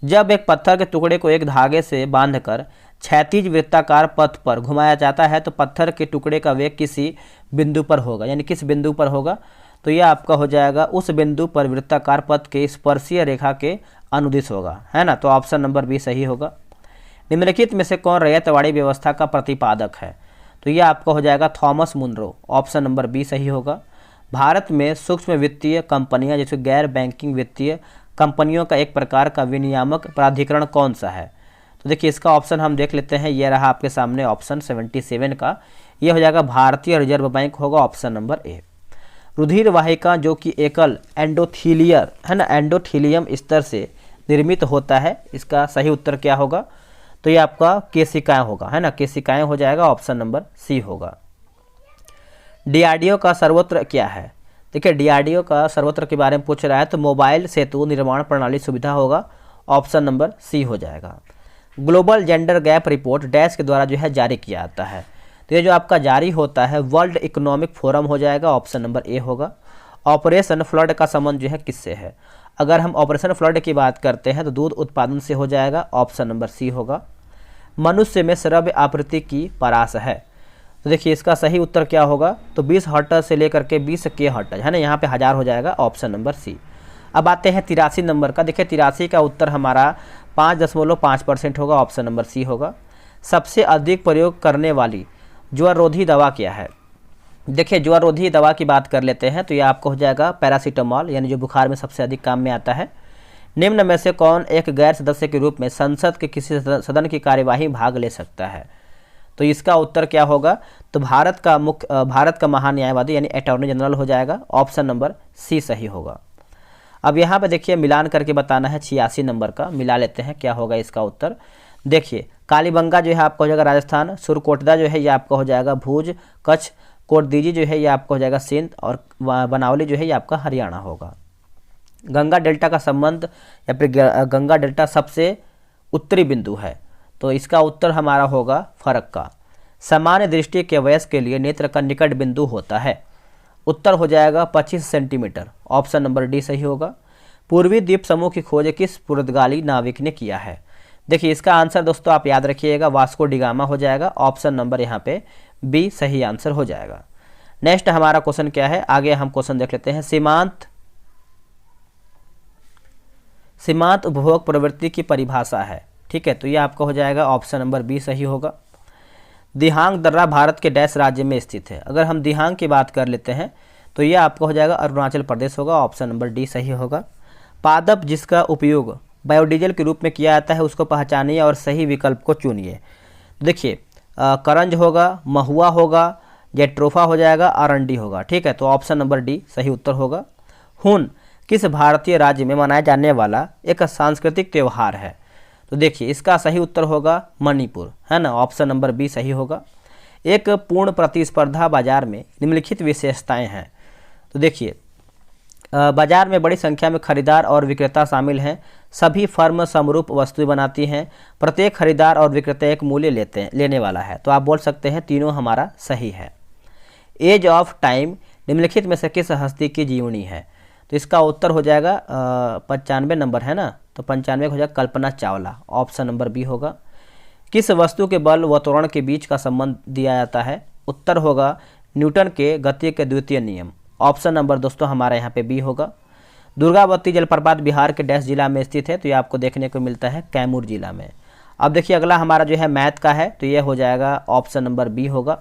जब एक पत्थर के टुकड़े को एक धागे से बांधकर क्षैतिज वृत्ताकार पथ पर घुमाया जाता है तो पत्थर के टुकड़े का वेग किसी बिंदु पर होगा, यानी किस बिंदु पर होगा? तो यह आपका हो जाएगा उस बिंदु पर वृत्ताकार पथ के स्पर्शीय रेखा के अनुदिश होगा, है ना। तो ऑप्शन नंबर बी सही होगा। निम्नलिखित में से कौन रैयतवाड़ी व्यवस्था का प्रतिपादक है? तो यह आपका हो जाएगा Thomas Munro, option number B सही होगा। भारत में सूक्ष्म वित्तीय कंपनियां जैसे गैर बैंकिंग वित्तीय कंपनियों का एक प्रकार का विनियामक प्राधिकरण कौन सा है? तो देखिए इसका ऑप्शन हम देख लेते हैं, यह रहा आपके सामने ऑप्शन 77 का, यह हो जाएगा भारतीय रिजर्व बैंक होगा, ऑप्शन नंबर ए। रुधिर वाहिका जो कि एकल एंडोथीलियर है ना, एंडोथीलियम स्तर से निर्मित होता है, इसका सही उत्तर क्या होगा? तो ये आपका केशिकाएं होगा, है ना, केशिकाएं हो जाएगा, ऑप्शन नंबर सी होगा। डीआरडीओ का सर्वोत्तर क्या है? देखिए डीआरडीओ का सर्वोत्तर के बारे में पूछ रहा है तो मोबाइल सेतु निर्माण प्रणाली सुविधा होगा, ऑप्शन नंबर सी हो जाएगा। Global gender gap report dash के द्वारा जो है जारी किया जाता है, तो ये जो आपका जारी होता है वर्ल्ड इकोनॉमिक फोरम हो जाएगा, ऑप्शन नंबर ए होगा। ऑपरेशन फ्लड का संबंध जो है किससे है? अगर हम ऑपरेशन फ्लड की बात करते हैं तो दूध उत्पादन से हो जाएगा, ऑप्शन नंबर सी होगा। मनुष्य में श्रव्य आवृत्ति की परास है, तो देखिए इसका सही उत्तर क्या होगा? तो 20 हर्ट्ज से लेकर के 20 के हर्ट्ज, है ना, यहाँ पे 1000 हो जाएगा, ऑप्शन नंबर सी। अब आते हैं 83 नंबर का। देखिए 83 का उत्तर हमारा 5.5% होगा, ऑप्शन नंबर सी होगा। सबसे अधिक प्रयोग करने वाली ज्वररोधी दवा क्या है? देखिए ज्वररोधी दवा की बात कर लेते हैं तो ये आपको हो जाएगा पैरासीटामोल, यानी जो बुखार में सबसे अधिक काम में आता है। निम्न में से कौन एक गैर सदस्य के रूप में संसद के किसी सदन की कार्यवाही भाग ले सकता है? तो इसका उत्तर क्या होगा? तो भारत का महान्यायवादी यानी अटॉर्नी जनरल हो जाएगा, ऑप्शन नंबर सी सही होगा। अब यहाँ पे देखिए मिलान करके बताना है 86 नंबर का, मिला लेते हैं क्या होगा इसका उत्तर। देखिए कालीबंगा जो है आपका हो जाएगा राजस्थान, सुरकोटदा जो है ये आपका हो जाएगा भुज कच्छ, कोटदीजी जो है ये आपका हो जाएगा सिंध, और बनावली जो है ये आपका हरियाणा होगा। गंगा डेल्टा का संबंध या फिर गंगा डेल्टा सबसे उत्तरी बिंदु है, तो इसका उत्तर हमारा होगा फरक्का। सामान्य दृष्टि के वयस्क के लिए नेत्र का निकट बिंदु होता है, उत्तर हो जाएगा 25 सेंटीमीटर, ऑप्शन नंबर डी सही होगा। पूर्वी द्वीप समूह की खोज किस पुर्तगाली नाविक ने किया है? देखिए इसका आंसर दोस्तों आप याद रखिएगा, वास्को डिगामा हो जाएगा, ऑप्शन नंबर यहाँ पे बी सही आंसर हो जाएगा। नेक्स्ट हमारा क्वेश्चन क्या है, आगे हम क्वेश्चन देख लेते हैं। सीमांत उपभोग प्रवृत्ति की परिभाषा है, ठीक है, तो ये आपका हो जाएगा ऑप्शन नंबर बी सही होगा। दिहांग दर्रा भारत के डैश राज्य में स्थित है? अगर हम दिहांग की बात कर लेते हैं तो ये आपका हो जाएगा अरुणाचल प्रदेश होगा, ऑप्शन नंबर डी सही होगा। पादप जिसका उपयोग बायोडीजल के रूप में किया जाता है उसको पहचानिए और सही विकल्प को चुनिए। देखिए करंज होगा, महुआ होगा, जेट्रोफा हो जाएगा, अरंडी होगा, ठीक है, तो ऑप्शन नंबर डी सही उत्तर होगा। हून किस भारतीय राज्य में मनाया जाने वाला एक सांस्कृतिक त्यौहार है? तो देखिए इसका सही उत्तर होगा मणिपुर, है ना, ऑप्शन नंबर बी सही होगा। एक पूर्ण प्रतिस्पर्धा बाजार में निम्नलिखित विशेषताएं हैं। तो देखिए बाजार में बड़ी संख्या में खरीदार और विक्रेता शामिल हैं, सभी फर्म समरूप वस्तुएं बनाती हैं, प्रत्येक खरीदार और विक्रेता एक मूल्य लेने वाला है, तो आप बोल सकते हैं तीनों हमारा सही है। एज ऑफ टाइम निम्नलिखित में से किस हस्ती की जीवनी है? तो इसका उत्तर हो जाएगा 95 नंबर है ना, तो 95 हो जाएगा Kalpana Chawla, option number B होगा। किस वस्तु के बल व त्वरण के बीच का संबंध दिया जाता है? उत्तर होगा न्यूटन के गति के द्वितीय नियम, ऑप्शन नंबर दोस्तों हमारा यहाँ पे बी होगा। दुर्गावती जलप्रपात बिहार के डैश जिला में स्थित है? तो ये आपको देखने को मिलता है कैमूर जिला में। अब देखिए अगला हमारा जो है मैथ का है, तो ये हो जाएगा ऑप्शन नंबर बी होगा।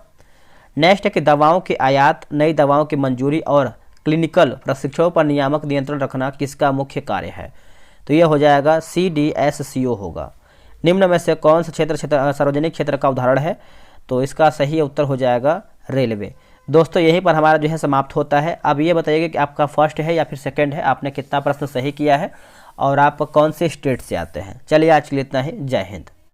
नेक्स्ट है कि दवाओं के आयात, नई दवाओं की मंजूरी और क्लिनिकल प्रशिक्षणों पर नियामक नियंत्रण रखना किसका मुख्य कार्य है? तो ये हो जाएगा CDSCO होगा। निम्न में से कौन सा क्षेत्र सार्वजनिक क्षेत्र का उदाहरण है? तो इसका सही उत्तर हो जाएगा रेलवे। दोस्तों यहीं पर हमारा जो है समाप्त होता है। अब ये बताइएगा कि आपका फर्स्ट है या फिर सेकंड है, आपने कितना प्रश्न सही किया है और आप कौन से स्टेट से आते हैं। चलिए आज के लिए इतना ही, जय हिंद।